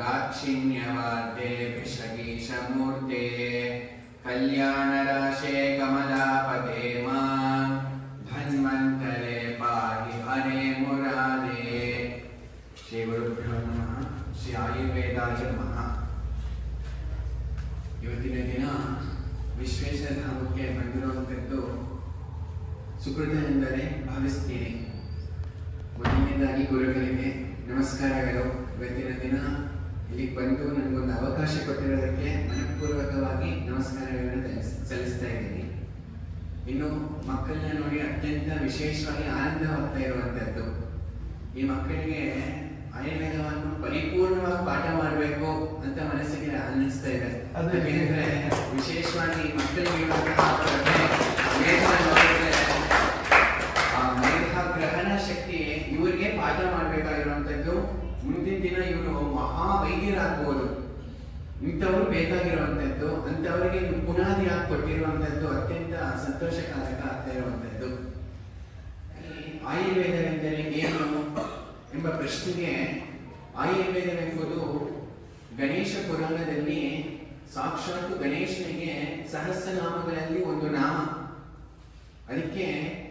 दाक्षिण्यवाद्ये विषगीशमूर्ते कल्याणराशे कमलापते मां धन्वन्तरे पाहि हरे मुरारे। श्री गुरुभ्यो नमः। श्री आयुर्वेदाय नमः। ಇವತ್ತಿನ ದಿನ ವಿಶ್ವೇಶ್ವರ ಧಾಮಕ್ಕೆ ಬಂದಿರುವಂಥದ್ದು ಸುಕೃತ ಎಂದರೆ ಭಾವಿಸ್ತೀನಿ. ಮೊದಲನೇದಾಗಿ ಗುರುಗಳಿಗೆ ನಮಸ್ಕಾರಗಳು. ಇವತ್ತಿನ ದಿನ ಇಲ್ಲಿಗೆ ಬಂದು ನನಗೊಂದು ಅವಕಾಶ ಕೊಟ್ಟಿರೋದಕ್ಕೆ ಮನಪೂರ್ವಕವಾಗಿ ನಮಸ್ಕಾರಗಳನ್ನು ಸಲ್ಲಿಸ್ತಾ ಇದ್ದೀನಿ. ಇನ್ನು ಮಕ್ಕಳನ್ನ ನೋಡಿ ಅತ್ಯಂತ ವಿಶೇಷವಾಗಿ ಆನಂದವಾಗ್ತಾ ಇರುವಂಥದ್ದು. ಈ ಮಕ್ಕಳಿಗೆ ಆಯುರ್ವೇದವನ್ನು ಪರಿಪೂರ್ಣವಾಗಿ ಪಾಠ ಮಾಡಬೇಕು ಅಂತ ಮನಸ್ಸಿಗೆ ಅನ್ನಿಸ್ತಾ ಇದೆ. ಯಾಕೆಂದ್ರೆ ವಿಶೇಷವಾಗಿ ಮಕ್ಕಳಿಗೆ ಮೇಧಾಗ್ರಹಣ ಶಕ್ತಿ ಇವರಿಗೆ ಪಾಠ ಮಾಡಬೇಕಾಗಿರುವಂತದ್ದು. ಮುಂದಿನ ದಿನ ಇವರು ಮಹಾ ವೈದ್ಯರಾಗಬಹುದು. ಇಂಥವ್ರು ಬೇಕಾಗಿರುವಂತದ್ದು, ಅಂತವರಿಗೆ ಬುನಾದಿ ಹಾಕಿ ಕೊಟ್ಟಿರುವಂತದ್ದು ಅತ್ಯಂತ ಸಂತೋಷಕಾರಕ ಆಗ್ತಾ ಇರುವಂತದ್ದು. ಆಯುರ್ವೇದವೆಂದರೆ ಏನು ಎಂಬ ಪ್ರಶ್ನೆಗೆ ಆಯುರ್ವೇದವೆಂಬುದು ಗಣೇಶ ಪುರಾಣದಲ್ಲಿ ಸಾಕ್ಷಾತ್ ಗಣೇಶನಿಗೆ ಸಹಸ್ರನಾಮಗಳಲ್ಲಿ ಒಂದು ನಾಮ. ಅದಕ್ಕೆ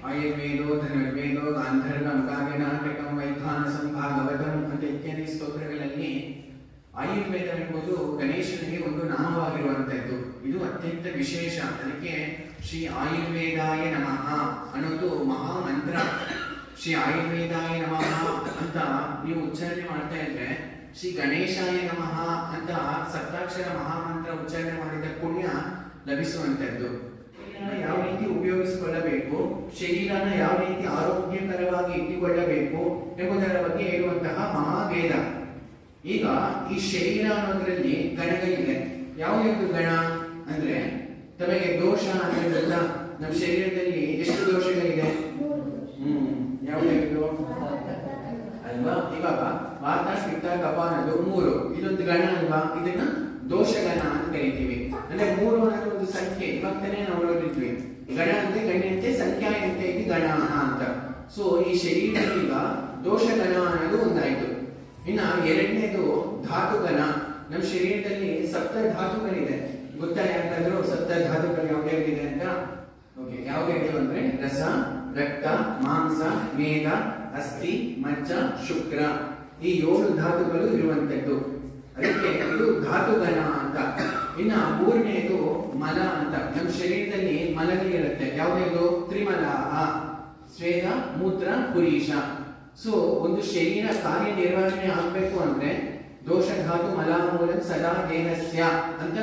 ಆಯುರ್ವೇದೋ ಧನುರ್ವೇದೋ ಗಾಂಧರ್ವಂ ಕಾವ್ಯನಾಟಕಂ ವೈಖಾನಸಂ ಭಾಗವತಂ ಅಂತ ಇತ್ಯಾದಿ ಸ್ತೋತ್ರಗಳಲ್ಲಿ ಆಯುರ್ವೇದವೆಂಬುದು ಗಣೇಶನಿಗೆ ಒಂದು ನಾಮವಾಗಿರುವಂತದ್ದು. ಇದು ಅತ್ಯಂತ ವಿಶೇಷ. ಅದಕ್ಕೆ ಶ್ರೀ ಆಯುರ್ವೇದಾಯ ನಮಃ ಅನ್ನೋದು ಮಹಾಮಂತ್ರ. ಶ್ರೀ ಆಯುರ್ವೇದಾಯ ನಮಃ ಅಂತ ನೀವು ಉಚ್ಚಾರಣೆ ಮಾಡ್ತಾ ಇದ್ರೆ ಶ್ರೀ ಗಣೇಶಾಯ ನಮಃ ಅಂತ ಸಪ್ತಾಕ್ಷರ ಮಹಾಮಂತ್ರ ಉಚ್ಚಾರಣೆ ಮಾಡಿದ ಪುಣ್ಯ ಲಭಿಸುವಂತದ್ದು. ಯಾವ ರೀತಿ ಉಪಯೋಗಿಸಿಕೊಳ್ಳಬೇಕು, ಶರೀರನ ಯಾವ ರೀತಿ ಆರೋಗ್ಯಕರವಾಗಿ ಇಟ್ಟುಕೊಳ್ಳಬೇಕು ಎಂಬುದರ ಬಗ್ಗೆ ಹೇಳುವಂತಹ ಮಹಾವೇದ. ಈಗ ಈ ಶರೀರ ಅನ್ನೋದ್ರಲ್ಲಿ ಗಣಗಳಿದೆ. ಯಾವ್ಯಾವ್ದು ಗಣ ಅಂದ್ರೆ ತಮಗೆ ದೋಷ ಅಂದ್ರೆ ಗೊತ್ತಾ? ನಮ್ಮ ಶರೀರದಲ್ಲಿ ಎಷ್ಟು ದೋಷಗಳಿದೆ? ಯಾವ್ಯಾವ್ದು ಅಲ್ವಾ? ಇವಾಗ ವಾತ ಪಿತ್ತ ಕಫ ಅನ್ನೋದು 3. ಇದೊಂದು ಗಣ ಅಲ್ವಾ? ಇದನ್ನ ದೋಷಗಣ ಅಂತ ಕರಿತೀವಿ. ಅಂದ್ರೆ 3 ಅನ್ನೋದು ಒಂದು ಸಂಖ್ಯೆ. ಇವಾಗ ತಾನೇ ನಾವು ನೋಡಿದ್ವಿ, ಗಣ ಅಂತೆ ಗಣ್ಯಂತೆ ಸಂಖ್ಯಾಯಂತೆ ಇದು ಗಣ ಅಂತ. ಸೊ ಈ ಶರೀರದಲ್ಲಿ ಈಗ ದೋಷಗಣ ಅನ್ನೋದು ಒಂದಾಯ್ತು. ಇನ್ನ ಎರಡನೇದು ಧಾತುಗಣ. ನಮ್ಮ ಶರೀರದಲ್ಲಿ ಸಪ್ತ ಧಾತುಗಳಿದೆ. ಗೊತ್ತಾ ಯಾಕಂದ್ರೂ ಸಪ್ತ ಧಾತುಗಳು ಯಾವ್ಯಾವಿದೆ ಅಂತ? ಓಕೆ, ಯಾವ್ಯಾವ ಅಂದ್ರೆ ರಸ, ರಕ್ತ, ಮಾಂಸ, ಮೇಧ, ಅಸ್ಥಿ, ಮಜ್ಜ, ಶುಕ್ರ. ಈ 7 ಧಾತುಗಳು ಇರುವಂತದ್ದು. ಅದಕ್ಕೆ ಇದು ಧಾತುಗಣ ಅಂತ. ಇನ್ನ 3ನೇದು ಮಲ ಅಂತ. ನಮ್ಮ ಶರೀರದಲ್ಲಿ ಮಲಗಳಿರುತ್ತೆ. ಯಾವ್ದು? ತ್ರಿಮಲ, ಸ್ವೇದ, ಮೂತ್ರ, ಪುರೀಶ. ಸೊ ಒಂದು ಶರೀರ ಕಾರ್ಯನಿರ್ವಹಣೆ ಆಗ್ಬೇಕು ಅಂದ್ರೆ ದೋಷ ಧಾತು ಮಲ ಮೂಲಕ ಸದಾ ದೇಹಸ್ಯ ಅಂತ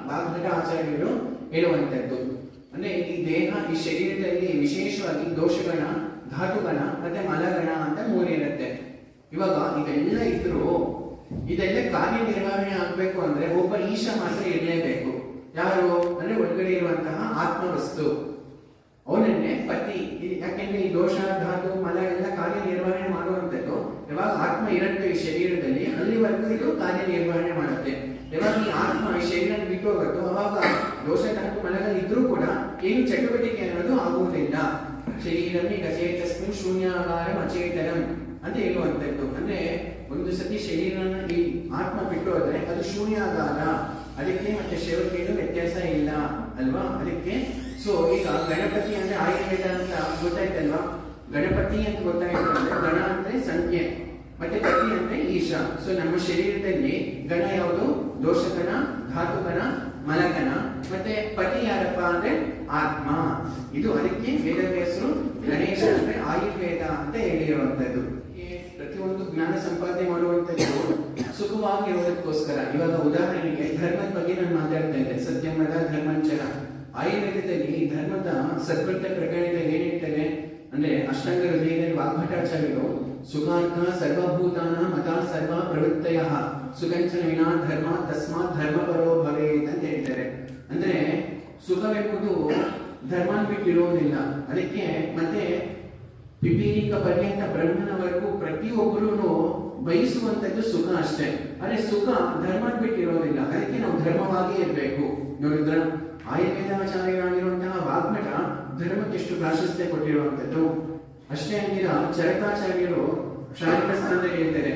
ವಾಗ್ಭಟ ಆಚಾರ್ಯರು ಹೇಳುವಂತದ್ದು. ಅಂದ್ರೆ ಈ ದೇಹ, ಈ ಶರೀರದಲ್ಲಿ ವಿಶೇಷವಾಗಿ ದೋಷಗಣ, ಧಾತುಗಣ ಮತ್ತೆ ಮಲಗಣ ಅಂತ 3 ಇರುತ್ತೆ. ಇವಾಗ ಇದೆಲ್ಲ ಇದ್ರು ಇದೆಲ್ಲ ಕಾರ್ಯನಿರ್ವಹಣೆ ಆಗ್ಬೇಕು ಅಂದ್ರೆ ಒಬ್ಬ ಈಶ ಮಾತ್ರ ಇರಲೇಬೇಕು. ಯಾರು ಅಂದ್ರೆ ಒಳಗಡೆ ಇರುವಂತಹ ಆತ್ಮವಸ್ತು, ಅವನನ್ನೇ ಪತಿ. ಯಾಕೆಂದ್ರೆ ಈ ದೋಷ ಧಾತು ಮಲ ಎಲ್ಲ ಕಾರ್ಯನಿರ್ವಹಣೆ ಮಾಡುವಂತದ್ದು ಯಾವಾಗ ಆತ್ಮ ಇರುತ್ತೆ ಈ ಶರೀರದಲ್ಲಿ, ಅಲ್ಲಿವರೆಗೂ ಇದು ಕಾರ್ಯನಿರ್ವಹಣೆ ಮಾಡುತ್ತೆ. ಯಾವಾಗ ಈ ಆತ್ಮ ಈ ಶರೀರ ಬಿಟ್ಟು ಹೋಗುತ್ತೋ ಅವಾಗ ದೋಷ ಧಾತು ಮಲಗಳು ಇದ್ರೂ ಕೂಡ ಏನು ಚಟುವಟಿಕೆ ಅನ್ನೋದು ಆಗುವುದಿಲ್ಲ. ಶರೀರಮಿ ಗಚೇತಸ್ಮಿನ್ ಶೂನ್ಯಾಗಾರಂ ಅಚೇತನಂ ಅಂತ ಹೇಳುವಂತದ್ದು. ಅಂದ್ರೆ ಒಂದು ಸತಿ ಶರೀರನ ಈ ಆತ್ಮ ಬಿಟ್ಟು ಹೋದ್ರೆ ಅದು ಶೂನ್ಯಾಗಾರ. ಅದಕ್ಕೆ ಮತ್ತೆ ಶವಕ್ಕೇನು ವ್ಯತ್ಯಾಸ ಇಲ್ಲ ಅಲ್ವಾ? ಅದಕ್ಕೆ ಸೊ ಈಗ ಗಣಪತಿ ಅಂದ್ರೆ ಆಯುರ್ವೇದ ಅಂತ ಗೊತ್ತಾಯ್ತಲ್ವಾ? ಗಣಪತಿ ಅಂತ ಗೊತ್ತಾಯ್ತು ಅಂದ್ರೆ ಗಣ ಅಂದ್ರೆ ಸಂಖ್ಯೆ, ಮತ್ತೆ ಪತಿ ಅಂದ್ರೆ ಈಶ. ಸೊ ನಮ್ಮ ಶರೀರದಲ್ಲಿ ಗಣ ಯಾವುದು? ದೋಷಗಣ, ಧಾತುಗಣ, ಮಲಗಣ. ಮತ್ತೆ ಪತಿ ಯಾರಪ್ಪ ಅಂದ್ರೆ ಆತ್ಮ. ಇದು ಅದಕ್ಕೆ ವೇದದ ಹೆಸರು ಗಣೇಶ ಅಂದ್ರೆ ಆಯುರ್ವೇದ ಅಂತ ಹೇಳಿರುವಂತದ್ದು. ಪ್ರತಿಯೊಂದು ಜ್ಞಾನ ಸಂಪಾದನೆ ಮಾಡುವಂತದ್ದು ಸುಖವಾಗಿರುವುದಕ್ಕೋಸ್ಕರ. ಇವಾಗ ಉದಾಹರಣೆಗೆ ಧರ್ಮದ ಬಗ್ಗೆ ನಾನು ಮಾತಾಡ್ತಾ ಇದ್ದೆ. ಸತ್ಯಮದ ಧರ್ಮಂಚರ. ಆಯುರ್ವೇದದಲ್ಲಿ ಧರ್ಮದ ಸತ್ವರ್ಥ ಪ್ರಕರಣದಲ್ಲಿ ಏನ್ ಹೇಳ್ತಾರೆ ಅಂದ್ರೆ ಅಷ್ಟಾಂಗ ಹೃದಯದಲ್ಲಿ ವಾಗ್ಭಟಾಚಾರ್ಯರು ಸುಖಾರ್ಥ ಸರ್ವಭೂತಾನ ಮತ ಸರ್ವ ಪ್ರವೃತ್ತಯ ಸುಖಂಚನ ವಿನಾ ಧರ್ಮ ತಸ್ಮಾತ್ ಧರ್ಮ ಪರೋ ಭವೇತ್ ಅಂತ ಹೇಳ್ತಾರೆ. ಅಂದ್ರೆ ಸುಖವೆಂಬುದು ಧರ್ಮನ್ ಬಿಟ್ಟಿರುವುದಿಲ್ಲ. ಅದಕ್ಕೆ ಮತ್ತೆ ಪಿಪೀಲಿಕ ಪರ್ಯಂತ ಬ್ರಹ್ಮನವರೆಗೂ ಪ್ರತಿಯೊಬ್ಬರು ಬಯಸುವಂತದ್ದು ಸುಖ ಅಷ್ಟೇ. ಆದ್ರೆ ಸುಖ ಧರ್ಮನ್ ಬಿಟ್ಟಿರೋದಿಲ್ಲ. ಅದಕ್ಕೆ ನಾವು ಧರ್ಮವಾಗಿ ಇರಬೇಕು. ನೋಡಿದ್ರ ಆಯುರ್ವೇದಾಚಾರ್ಯರಾಗಿರುವಂತಹ ವಾಗ್ಮಠ ಧರ್ಮಕ್ಕೆ ಎಷ್ಟು ಪ್ರಾಶಸ್ತ್ಯ ಕೊಟ್ಟಿರುವಂತದ್ದು. ಅಷ್ಟೇ ಅಂದಿರ ಚರಕಾಚಾರ್ಯರು ಶಾರೀರಿಕ ಸ್ಥಾನದಲ್ಲಿ ಹೇಳ್ತಾರೆ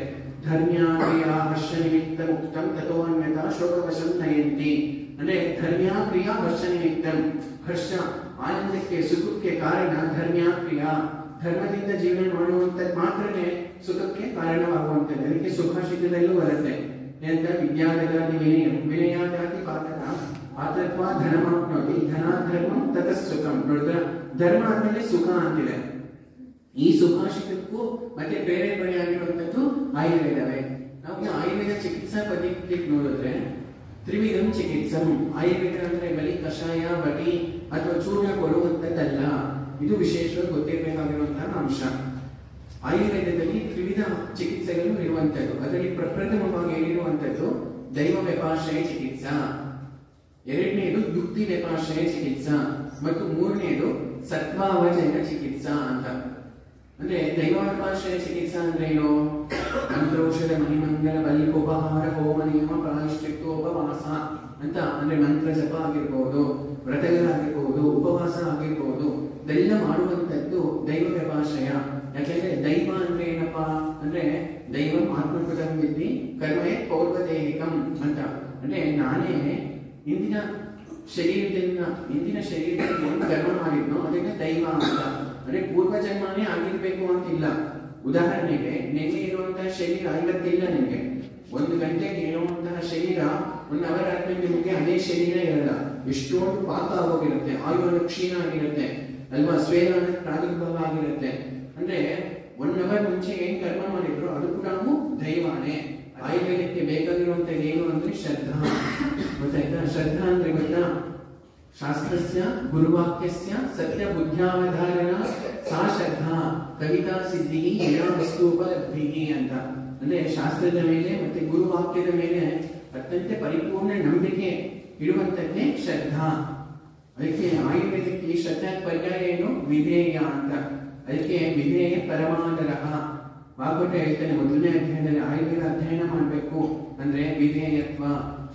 ಧರ್ಮ್ಯ ಕ್ರಿಯಾ ಹರ್ಷ ನಿಮಿತ್ತ ಮುಕ್ತಂ ತಥೋನ್ಯತಾ ಶೋಕವಶಂ ನಯಂತಿ. ಅಂದ್ರೆ ಧರ್ಮ್ಯ ಕ್ರಿಯಾ ಹರ್ಷ ನಿಮಿತ್ತಂ, ಹರ್ಷ ಆನಂದಕ್ಕೆ ಸುಖಕ್ಕೆ ಕಾರಣ ಧರ್ಮ್ಯ ಕ್ರಿಯಾ, ಧರ್ಮದಿಂದ ಜೀವನ ಮಾಡುವಂತದ್ದು ಮಾತ್ರನೇ ಸುಖಕ್ಕೆ ಕಾರಣವಾಗುವಂಥದ್ದು. ಅದಕ್ಕೆ ಸುಭಾಷಿತದಲ್ಲೂ ಬರುತ್ತೆ ಎಂತ ವಿದ್ಯಾದಗಾದಿ ವಿನಯಂ ವಿನಯಾದಾತಿ ಪಾತಕ ಪಾತತ್ವ ಧನಮಾಪ್ನೋತಿ ಧನಾಧರ್ಮಂ ತತಃ ಸುಖಂ. ನೋಡಿದ್ರ ಧರ್ಮ ಆದ್ಮೇಲೆ ಸುಖ ಅಂತಿದೆ. ಈ ಸುಭಾಷಿತಕ್ಕೂ ಮತ್ತೆ ಬೇರೆ ಬಗೆಯಾಗಿರುವಂತದ್ದು ಆಯುರ್ವೇದವೇ. ನಾವು ಆಯುರ್ವೇದ ಚಿಕಿತ್ಸಾ ಪದ್ಧತಿ ನೋಡಿದ್ರೆ ತ್ರಿವಿಧಂ ಚಿಕಿತ್ಸಂ. ಆಯುರ್ವೇದ ಅಂದ್ರೆ ಬರೀ ಕಷಾಯ ಬಟಿ ಅಥವಾ ಚೂರ್ಣ ಕೊಡುವಂತದ್ದಲ್ಲ. ಇದು ವಿಶೇಷವಾಗಿ ಗೊತ್ತಿರಬೇಕಾಗಿರುವಂತಹ ಅಂಶ. ಆಯುರ್ವೇದದಲ್ಲಿ ತ್ರಿವಿಧ ಚಿಕಿತ್ಸೆಗಳು ಇರುವಂತದ್ದು. ಅದರಲ್ಲಿ ಪ್ರಪ್ರಥಮವಾಗಿ ಏನಿರುವಂತದ್ದು ದೈವ ವ್ಯಪಾಶ್ರಯ ಚಿಕಿತ್ಸಾ, ಎರಡನೇದು ಯುಕ್ತಿ ವ್ಯಪಾಶ್ರಯ ಚಿಕಿತ್ಸಾ ಮತ್ತು ಮೂರನೇದು ಸತ್ವಾವಜನ ಚಿಕಿತ್ಸಾ ಅಂತ. ಅಂದ್ರೆ ದೈವ ವ್ಯಪಾಶ್ರಯ ಚಿಕಿತ್ಸಾ ಅಂದ್ರೆ ಏನು? ಮಂತ್ರೌಷಧ ಮಣಿಮಂಗಲ ಬಲಿಪೋಪಹಾರ ಹೋಮ ನಿಯಮ ಪ್ರಾಯಶ್ಚಿತ್ತೋಪವಾಸ ಅಂತ. ಅಂದ್ರೆ ಮಂತ್ರ ಜಪ ಆಗಿರ್ಬೋದು, ವ್ರತಗಳಾಗಿರ್ಬೋದು, ಉಪವಾಸ ಆಗಿರ್ಬೋದು, ಇದೆಲ್ಲ ಮಾಡುವಂತದ್ದು ದೈವ ವ್ಯಪಾಶ್ರಯ. ಯಾಕೆಂದ್ರೆ ದೈವ ಅಂದ್ರೆ ಏನಪ್ಪಾ ಅಂದ್ರೆ ದೈವಂ ಆತ್ಮಕೃತಂ ವಿದ್ಧಿ ಕರ್ಮೇ ಪೌರ್ವದೇಹಿಕಂ ಅಂತ. ಅಂದ್ರೆ ನಾನೇ ಇಂದಿನ ಶರೀರದಿಂದ ಏನು ಕರ್ಮ ಮಾಡಿದ್ನೋ ಅದನ್ನ ದೈವ ಅಂತ. ಅಂದ್ರೆ ಪೂರ್ವ ಜನ್ಮನೇ ಆಗಿರ್ಬೇಕು ಅಂತಿಲ್ಲ. ಉದಾಹರಣೆಗೆ ನಿನ್ನೆ ಇರುವಂತಹ ಶರೀರ ಇವತ್ತಿಲ್ಲ ನಿಮ್ಗೆ. 1 ಗಂಟೆಗೆ ಇರುವಂತಹ ಶರೀರ 1 ಅವರ್ ಆದ್ಮೇಲೆ ನಿಮ್ಗೆ ಅದೇ ಶರೀರ ಇರಲ್ಲ. ಎಷ್ಟೊಂದು ಪಾಕ ಆಗೋಗಿರುತ್ತೆ, ಆಯುರ್ವೇದ ಕ್ಷೀಣ ಆಗಿರುತ್ತೆ ಅಲ್ವಾ, ಸ್ವೇದ ಪ್ರಾದುರ್ಭಾವ ಆಗಿರುತ್ತೆ. ಅಂದ್ರೆ 1 ಅವರ್ ಮುಂಚೆ ಏನ್ ಕರ್ಮ ಮಾಡಿದ್ರು ಅದು ಕೂಡ ದೈವಾನೇ. ಆಯುರ್ವೇದಕ್ಕೆ ಬೇಕಾಗಿರುವಂತದ್ದು ಏನು ಅಂದ್ರೆ ಶ್ರದ್ಧಾ. ಗೊತ್ತಾಯ್ತಾ? ಶ್ರದ್ಧಾ ಅಂದ್ರೆ ಗೊತ್ತಾ? ಶಾಸ್ತ್ರಸ್ಯ ಗುರುವಾಕ್ಯಸ್ಯ ಸತ್ಯ ಬುದ್ಧ್ಯಾವಧಾರಣ ಸಾ ಶ್ರದ್ಧಾ ಕವಿತಾ ಸಿದ್ಧಿ ಯಾ ವಸ್ತು ಉಪಲಬ್ಧಿ ಅಂತ. ಅಂದ್ರೆ ಶಾಸ್ತ್ರದ ಮೇಲೆ ಮತ್ತೆ ಗುರುವಾಕ್ಯದ ಮೇಲೆ ಅತ್ಯಂತ ಪರಿಪೂರ್ಣ ನಂಬಿಕೆ ಇಡುವಂತದ್ದೇ ಶ್ರದ್ಧಾ. ಅದಕ್ಕೆ ಆಯುರ್ವೇದಕ್ಕೆ ಶ್ರದ್ಧಾ ಪರ್ಯಾಯ ಏನು? ವಿಧೇಯ ಅಂತ. ಅದಕ್ಕೆ ವಿಧೇಯ ಪರಮಾದರ. ಭಾಗವತ ಹೇಳ್ತಾನೆ ಮೊದಲನೇ ಅಧ್ಯಾಯದಲ್ಲಿ ಆಯುರ್ವೇದ ಅಧ್ಯಯನ ಮಾಡಬೇಕು ಅಂದ್ರೆ ವಿಧೇಯತ್ವ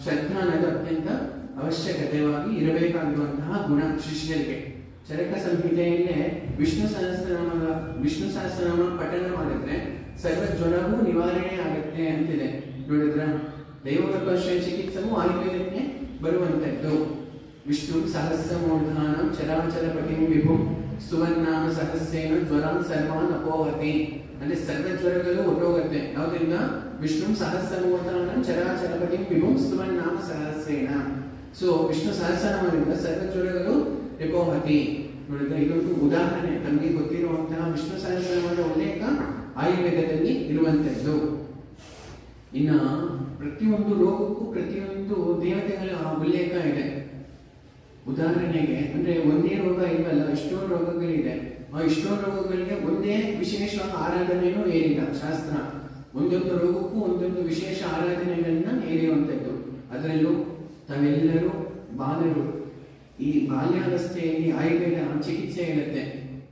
ಶ್ರದ್ಧಾ ಅನ್ನೋದು ಅತ್ಯಂತ ಅವಶ್ಯಕತೆವಾಗಿ ಇರಬೇಕಾಗಿರುವಂತಹ ಗುಣ ಶಿಷ್ಯರಿಗೆ. ಚರಕ ಸಂಹಿತೆಯಲ್ಲೇ ವಿಷ್ಣು ಸಹಸ್ರನಾಮ ಪಠಣ ಮಾಡಿದ್ರೆ ಸರ್ವ ಜ್ವರವೂ ನಿವಾರಣೆ ಆಗುತ್ತೆ ಅಂತಿದೆ. ನೋಡಿದ್ರ ದೈವ ವ್ಯಪಾಶ್ರಯ ಚಿಕಿತ್ಸೆಗೂ ಆಯುರ್ವೇದಕ್ಕೆ ಬರುವಂತದ್ದು. ವಿಷ್ಣು ಸಹಸ್ರ ಮೂರ್ಧಾನಂ ಚರಾಚರ ಪಟಿಂ ವಿಭುಂ ಸುವರ್ಣಾಮ ಸಹಸ್ರೇನ ಜ್ವರಾನ್ ಸರ್ವಾನ್ ಅಪೋಹತಿ. ಅಂದ್ರೆ ಸರ್ವ ಜ್ವರಗಳು ಹೊರಟೋಗುತ್ತೆ. ಯಾವ್ದ್ರಿಂದ? ವಿಷ್ಣು ಸಹಸ್ರ ಮೂರ್ಧಾನಂ ಚರಾಚರ ಪಟಿಂ ವಿಭುಂ ಸುವರ್ಣಾಮ ಸಹಸ್ರೇನ. ಸೊ ವಿಷ್ಣು ಸಹಸ್ರನಾಮದಿಂದ ಸರ್ವ ಜ್ವರಗಳು ಅಪೋಹತಿ. ನೋಡಿದ್ರೆ ಇದೊಂದು ಉದಾಹರಣೆ. ನಮಗೆ ಗೊತ್ತಿರುವಂತಹ ವಿಷ್ಣು ಸಹಸ್ರನಾಮದ ಉಲ್ಲೇಖ ಆಯುರ್ವೇದದಲ್ಲಿ ಇರುವಂತದ್ದು. ಇನ್ನ ಪ್ರತಿಯೊಂದು ರೋಗಕ್ಕೂ ಪ್ರತಿಯೊಂದು ದೇವತೆಗಳ ಉಲ್ಲೇಖ ಇದೆ. ಉದಾಹರಣೆಗೆ ಅಂದ್ರೆ ಒಂದೇ ರೋಗ ಇಲ್ವಲ್ಲ, ಎಷ್ಟೊಂದು ರೋಗಗಳಿದೆ. ಆ ಎಷ್ಟೊಂದು ರೋಗಗಳಿಗೆ ಒಂದೇ ವಿಶೇಷವಾದ ಆರಾಧನೆಯೂ ಏರಿಲ್ಲ ಶಾಸ್ತ್ರ. ಒಂದೊಂದು ರೋಗಕ್ಕೂ ಒಂದೊಂದು ವಿಶೇಷ ಆರಾಧನೆಗಳನ್ನ ಏರಿರುವಂತದ್ದು. ಅದರಲ್ಲೂ ತಾವೆಲ್ಲರೂ ಬಾಲರು. ಈ ಬಾಲ್ಯಾವಸ್ಥೆಯಲ್ಲಿ ಆಯುರ್ವೇದ ಚಿಕಿತ್ಸೆ ಇರುತ್ತೆ.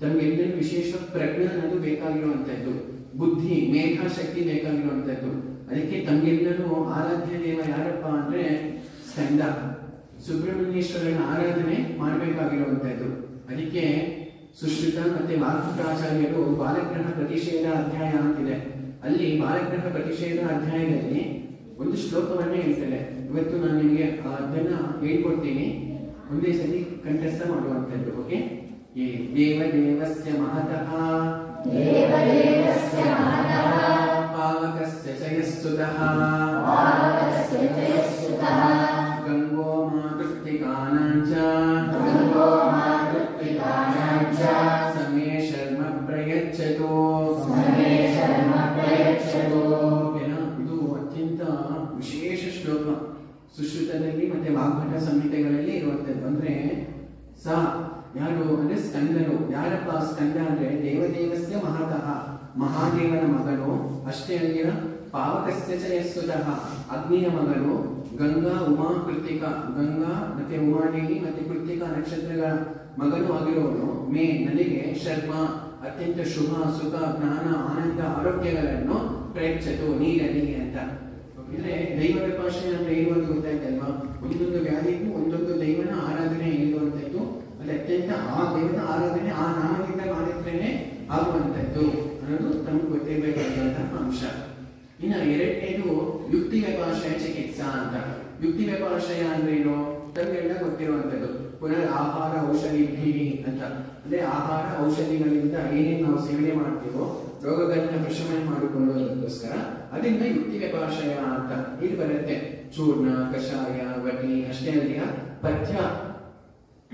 ತಮ್ಗೆಲ್ಲರೂ ವಿಶೇಷ ಪ್ರಜ್ಞೆ ಅನ್ನೋದು ಬೇಕಾಗಿರುವಂತದ್ದು, ಬುದ್ಧಿ ಮೇಧಾಶಕ್ತಿ ಬೇಕಾಗಿರುವಂತದ್ದು. ಅದಕ್ಕೆ ತಮ್ಗೆಲ್ಲರೂ ಆರಾಧ್ಯ ದೇವ ಯಾರಪ್ಪ ಅಂದ್ರೆ ಸ್ಕಂದ ಸುಬ್ರಹ್ಮಣ್ಯೇಶ್ವರನ ಆರಾಧನೆ ಮಾಡಬೇಕಾಗಿರುವಂತದ್ದು. ಅದಕ್ಕೆ ಸುಶ್ರುತ ಮತ್ತೆ ವಾಲ್ಮೀಕಾಚಾರ್ಯರು ಬಾಲಗ್ರಹ ಪ್ರತಿಷೇಧ ಅಧ್ಯಾಯ ಅಂತಿದೆ. ಅಲ್ಲಿ ಬಾಲಗ್ರಹ ಪ್ರತಿಷೇಧ ಅಧ್ಯಾಯದಲ್ಲಿ ಒಂದು ಶ್ಲೋಕವನ್ನೇ ಹೇಳ್ತಾರೆ. ಇವತ್ತು ನಾನು ನಿಮಗೆ ಅದನ್ನ ಹೇಳ್ಕೊಡ್ತೀನಿ, ಒಂದೇ ಸತಿ ಕಂಠಸ್ಥ ಮಾಡುವಂತದ್ದು. ಓಕೆ? ದೇವದೇವಸ್ಯ ಮಹತಃ ಪಾವಕಸ್ಯ ಚಯಸ್ತುತಃ ಗಂಗೋ ಮಾತೃಕ್ತಿಕಾನಾಂಚ ಸಮೇ ಶರ್ಮ ಪ್ರಯಚ್ಛತು. ಇದು ಅತ್ಯಂತ ವಿಶೇಷ ಶ್ಲೋಕ ಸುಶ್ರುತದಲ್ಲಿ ಮತ್ತೆ ವಾಗ್ಭಟ ಸಂಹಿತೆಗಳಲ್ಲಿ ಇರುವಂತದ್ದು. ಅಂದ್ರೆ ಸ ಯಾರು ಅಂದ್ರೆ ಸ್ಕಂದನು. ಯಾರಪ್ಪ ಸ್ಕಂದ ಅಂದ್ರೆ ದೇವದೇವಸ್ಯ ಮಹತಃ, ಮಹಾದೇವನ ಮಗನು. ಅಷ್ಟೇ ಅಲ್ಲಿನ ಪಾವಕಸ್ಯ ಚಯಸ್ತುತಃ, ಅಗ್ನಿಯ ಮಗನು. ಗಂಗಾ ಉಮಾ ಕೃತಿಕ, ಗಂಗಾ ಮತ್ತೆ ಉಮಾದೇವಿ ಮತ್ತೆ ಕೃತಿಕ ನಕ್ಷತ್ರಗಳ ಮಗನು ಆಗಿರುವನು. ಮೇ ನನಗೆ ಶರ್ಮ ಅತ್ಯಂತ ಶುಭ ಸುಖ ಜ್ಞಾನ ಆನಂದ ಆರೋಗ್ಯಗಳನ್ನು ಪ್ರಯಚ್ಛತು ನೀಡಲಿ ಅಂತ. ಅಂದ್ರೆ ದೈವ ವ್ಯಪಾಶ್ರಯ ಅಂದ್ರೆ ಏನು ಅಂತ ಗೊತ್ತಾಯ್ತಲ್ವಾ? ಒಂದೊಂದು ವ್ಯಾಧಿಗೂ ಒಂದೊಂದು ದೈವನ ಆರಾಧನೆ ಇರುವಂತದ್ದು. ಅದು ಅತ್ಯಂತ ಆ ದೈವದ ಆರಾಧನೆ ಆ ನಾಮದಿಂದ ಮಾಡಿದ್ರೇನೆ ಆಗುವಂತದ್ದು ಅನ್ನೋದು ತಮಗೆ ಗೊತ್ತಿರಬೇಕಾದಂತಹ ಅಂಶ. ಇನ್ನು ಎರಡನೇದು ಯುಕ್ತಿ ವ್ಯಪಾಶ್ರಯ ಚಿಕಿತ್ಸಾ ಅಂತ. ಯುಕ್ತಿ ವ್ಯಪಾಶ್ರಯ ಅಂದ್ರೆ ಏನು? ತಮಗೆಲ್ಲ ಗೊತ್ತಿರುವಂತದ್ದು. ಪುನಃ ಆಹಾರ ಔಷಧಿ ಅಂತ ಅಂದ್ರೆ ಆಹಾರ ಔಷಧಿಗಳಿಂದ ಏನೇನು ನಾವು ಸೇವನೆ ಮಾಡ್ತೀವೋ ರೋಗಗಳನ್ನ ಪ್ರಶಮನ ಮಾಡಿಕೊಳ್ಳೋದಕ್ಕೋಸ್ಕರ ಅದರಿಂದ ಯುಕ್ತಿ ವ್ಯಪಾಶ್ರಯ ಅಂತ ಇಲ್ಲಿ ಬರುತ್ತೆ. ಚೂರ್ಣ, ಕಷಾಯ, ವಟಿ ಅಷ್ಟೇ ಅಲ್ಲಿಯ ಪಥ್ಯ,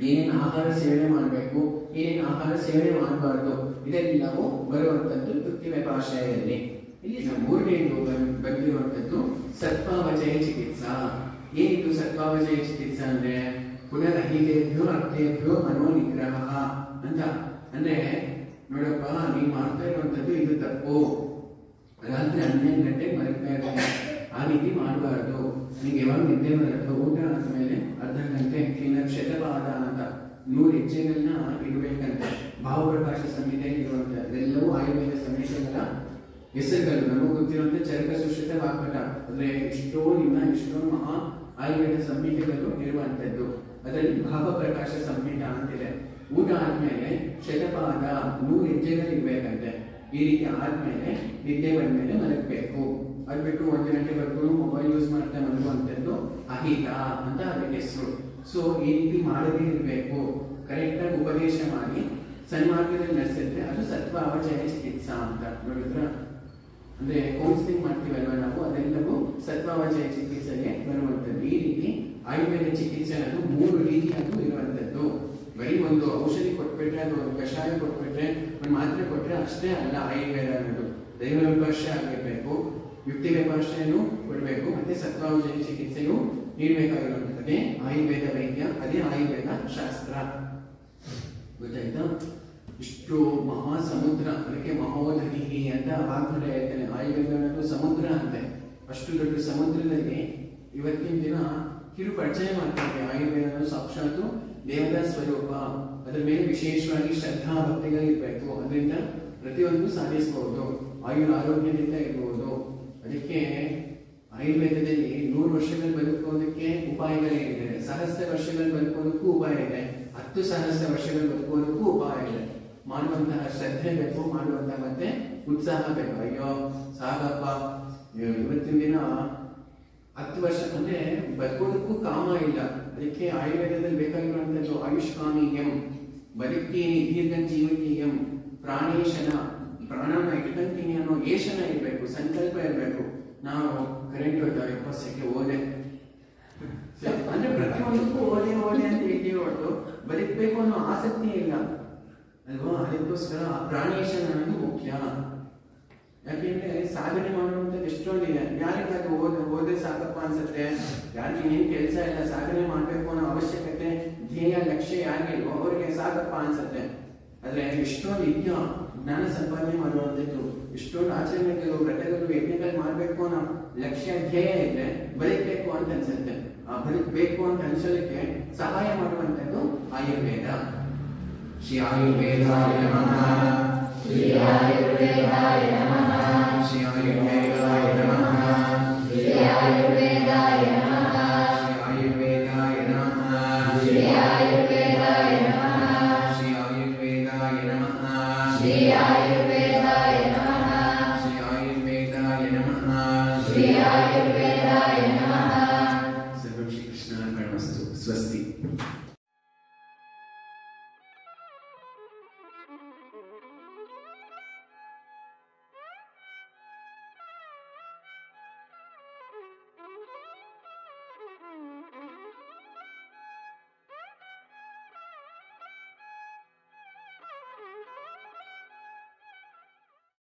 ಏನೇನು ಆಹಾರ ಸೇವನೆ ಮಾಡಬೇಕು, ಏನೇನು ಆಹಾರ ಸೇವನೆ ಮಾಡಬಾರ್ದು, ಇದೆಲ್ಲವೂ ಬರುವಂತದ್ದು ಯುಕ್ತಿ ವ್ಯಪಾಶ್ರಯದಲ್ಲಿ. ಇಲ್ಲಿ ಮೂರನೇದು ಬಂದಿರುವಂತದ್ದು ಸತ್ವಾವಚಯ ಚಿಕಿತ್ಸಾ. ಏನಿದು ಸತ್ವಾವಚಯ ಚಿಕಿತ್ಸಾ ಅಂದ್ರೆ ಪುನರಹಿತೇಭ್ಯೋ ಅರ್ಥೇಭ್ಯೋ ಮನೋನಿಗ್ರಹ ಅಂತ. ಅಂದ್ರೆ ನೋಡಪ್ಪ, ನೀನ್ ಮಾಡ್ತಾ ಇರುವಂತದ್ದು ಇದು ತಪ್ಪು. ರಾತ್ರಿ 12 ಗಂಟೆಗೆ ಮಲಗಬೇಕು, ಆ ರೀತಿ ಮಾಡಬಾರ್ದು. ನಿಮ್ಗೆ ಯಾವಾಗ ನಿದ್ದೆ ಬರುತ್ತೆ, ಊಟ ಆದ್ಮೇಲೆ ಅರ್ಧ ಗಂಟೆ ಕ್ಲೀನಾಗಿ ಶತಪಾದ ಅಂತ 100 ಹೆಜ್ಜೆಗಳನ್ನ ಇಡಬೇಕಂತೆ. ಭಾವಪ್ರಕಾಶ ಸಂಹಿತೆಯಲ್ಲಿ ಇರುವಂತ ಅದೆಲ್ಲವೂ ಆಯುರ್ವೇದ ಸಂಹಿತೆಗಳ ಹೆಸರುಗಳು. ನಮಗೂ ಗೊತ್ತಿರುವಂತೆ ಚರಕ ಸುಶ್ರಿತ ವಾಕ್ಪಟ ಅಂದ್ರೆ ಎಷ್ಟೋ ಮಹಾ ಆಯುರ್ವೇದ ಸಂಹಿತೆಗಳು ಇರುವಂತದ್ದು. ಅದರಲ್ಲಿ ಭಾವಪ್ರಕಾಶ ಸಂಹಿತ ಅಂತಿದೆ. ಊಟ ಆದ್ಮೇಲೆ ಶತಪಾದ 100 ಹೆಜ್ಜೆಗಳು ಇರ್ಬೇಕಂತೆ. ಈ ರೀತಿ ಆದ್ಮೇಲೆ ನಿದ್ದೆ ಬಂದ್ಮೇಲೆ ಮಲಗಬೇಕು. ಅದ್ ಬಿಟ್ಟು 1 ಗಂಟೆವರೆಗೂ ಮೊಬೈಲ್ ಯೂಸ್ ಮಾಡ್ತಾ ಮಲಗುವಂತದ್ದು ಅಹಿತ ಅಂತ ಅದಕ್ಕೆ ಹೆಸರು. ಸೊ ಈ ರೀತಿ ಮಾಡದೇ ಇರಬೇಕು. ಕರೆಕ್ಟ್ ಆಗಿ ಉಪದೇಶ ಮಾಡಿ ಸನ್ಮಾರ್ಗದಲ್ಲಿ ನಡೆಸಿದ್ರೆ ಅದು ಸತ್ವಾವಚಯ ಚಿಕಿತ್ಸಾ ಅಂತ. ನೋಡಿದ್ರ ಅಂದ್ರೆ ಕೌನ್ಸಿಲಿಂಗ್ ಮಾಡ್ತೀವಲ್ವ ನಾವು, ಅದೆಲ್ಲವೂ ಸತ್ವಾವಚಯ ಚಿಕಿತ್ಸೆಗೆ ಬರುವಂತದ್ದು. ಈ ರೀತಿ ಆಯುರ್ವೇದ ಚಿಕಿತ್ಸೆ ಅನ್ನೋದು 3 ರೀತಿಯಾಗೂ ಇರುವಂತದ್ದು. ಬರೀ ಒಂದು ಔಷಧಿ ಕೊಟ್ಬಿಟ್ರೆ, ಅದು ಒಂದು ಕಷಾಯ ಕೊಟ್ಬಿಟ್ರೆ, ಒಂದು ಮಾತ್ರೆ ಕೊಟ್ರೆ ಅಷ್ಟೇ ಅಲ್ಲ ಆಯುರ್ವೇದ ಅನ್ನೋದು. ದೈವ ವ್ಯಪಾಶ್ರಯ ಆಗಿರ್ಬೇಕು, ಯುಕ್ತಿ ವ್ಯಪಾಶ್ರಯನೂ ಕೊಡಬೇಕು, ಮತ್ತೆ ಸತ್ವಾವಚಯ ಚಿಕಿತ್ಸೆಯೂ ನೀಡಬೇಕಾಗಿರುವಂತದ್ದೇ ಆಯುರ್ವೇದ ವೈದ್ಯ, ಅದೇ ಆಯುರ್ವೇದ ಶಾಸ್ತ್ರ. ಗೊತ್ತಾಯ್ತಾ? ಇಷ್ಟು ಮಹಾ ಸಮುದ್ರ, ಅದಕ್ಕೆ ಮಹೋದಧಿ ಅಂತ ವಾಗ್ಮಡ ಹೇಳ್ತಾನೆ. ಆಯುರ್ವೇದ ಅನ್ನೋದು ಸಮುದ್ರ ಅಂತೆ. ಅಷ್ಟು ದೊಡ್ಡ ಸಮುದ್ರದಲ್ಲಿ ಇವತ್ತಿನ ದಿನ ಕಿರು ಪರಿಚಯ ಮಾಡ್ತಾರೆ. ಆಯುರ್ವೇದ ಸಾಕ್ಷಾತ್ ದೇವತಾ ಸ್ವರೂಪ. ಅದರ ಮೇಲೆ ವಿಶೇಷವಾಗಿ ಶ್ರದ್ಧಾ ಭಕ್ತಿಗಳಿರ್ಬೇಕು. ಅದರಿಂದ ಪ್ರತಿಯೊಂದು ಸಾಧಿಸಬಹುದು, ಆರೋಗ್ಯದಿಂದ ಇರಬಹುದು. ಅದಕ್ಕೆ ಆಯುರ್ವೇದದಲ್ಲಿ 100 ವರ್ಷಗಳು ಬದುಕೋದಕ್ಕೆ ಉಪಾಯಗಳೇನಿದೆ, 1000 ವರ್ಷಗಳು ಬದುಕೋದಕ್ಕೂ ಉಪಾಯ ಇದೆ, 10,000 ವರ್ಷಗಳು ಬದುಕೋದಕ್ಕೂ ಉಪಾಯ ಇದೆ. ಮಾಡುವಂತಹ ಶ್ರದ್ಧೆ ಬೇಕು, ಮಾಡುವಂತಹ ಮತ್ತೆ ಉತ್ಸಾಹ ಬೇಕು. ಅಯ್ಯೋ ಸಾಗಪ್ಪ, ಇವತ್ತಿನ ದಿನ 10 ವರ್ಷ ಅಂದ್ರೆ ಬದುಕೋದಕ್ಕೂ ಕಾಮ ಇಲ್ಲ. ಅದಕ್ಕೆ ಆಯುರ್ವೇದದಲ್ಲಿ ಬೇಕಾಗಿರುವಂತದ್ದು ಆಯುಷ್ಕಾಮೀಯಂ, ಬದುಕ್ತೀನಿ ದೀರ್ಘ ಜೀವನೀಯಂ, ಪ್ರಾಣೇಶನ, ಪ್ರಾಣನ ಇಟ್ಕೊಂತೀನಿ ಅನ್ನೋ ಏಷನ ಇರಬೇಕು, ಸಂಕಲ್ಪ ಇರಬೇಕು. ನಾವು ಕರೆಂಟ್ ಹೋಯ್ತಾವೆ 20 ಸೆಕೆ ಓದೆ ಅಂದ್ರೆ ಪ್ರತಿಯೊಂದಕ್ಕೂ ಓದೆ ಅಂತ ಹೇಳ್ತೀವಿ ಹೊರತು ಬದುಕಬೇಕು ಅನ್ನೋ ಆಸಕ್ತಿ ಇಲ್ಲ ಅಲ್ವಾ? ಅದಕ್ಕೋಸ್ಕರ ಪ್ರಾಣೇಶನ ಅನ್ನೋದು ಮುಖ್ಯ. ಯಾಕೆಂದ್ರೆ ಸಾಧನೆ ಮಾಡುವಂಥದ್ದು ಎಷ್ಟೊಂದಿದೆ. ಯಾರಿಗಾದ್ರೂ ಓದೇ ಸಾಕಪ್ಪ ಅನ್ಸುತ್ತೆ, ಯಾರಿಗೆ ಏನ್ ಕೆಲಸ ಇಲ್ಲ, ಸಾಧನೆ ಮಾಡ್ಬೇಕು ಅನ್ನೋ ಅವಶ್ಯಕತೆ, ಧ್ಯೇಯ, ಲಕ್ಷ್ಯ ಯಾರಿಗಿಲ್ವೋ ಅವ್ರಿಗೆ ಸಾಕಪ್ಪ ಅನ್ಸುತ್ತೆ. ಆದ್ರೆ ಎಷ್ಟೊಂದು ಇದೆಯೋ ಜ್ಞಾನ ಸಂಪಾದನೆ ಮಾಡುವಂಥದ್ದು, ಎಷ್ಟೊಂದು ಆಚರಣೆಗಳು, ವ್ರತಗಳು, ಯಜ್ಞಗಳು ಮಾಡ್ಬೇಕು ಅನ್ನೋ ಲಕ್ಷ್ಯ, ಧ್ಯೇಯ ಇದ್ರೆ ಬದುಕಬೇಕು ಅಂತ ಅನ್ಸುತ್ತೆ. ಆ ಬದುಕಬೇಕು ಅಂತ ಅನ್ಸೋದಕ್ಕೆ ಸಹಾಯ ಮಾಡುವಂಥದ್ದು ಆಯುರ್ವೇದ. ಶ್ರೀ ಆಯುರ್ವೇದಾಯ ನಮಃ. ಶ್ರೀ ಆಯುರ್ವೇದಾಯ ನಮಃ. ಶ್ರೀ ಆಯುರ್ವೇದಾಯ ನಮಃ. ಶ್ರೀ ಆಯುರ್ವೇದಾಯ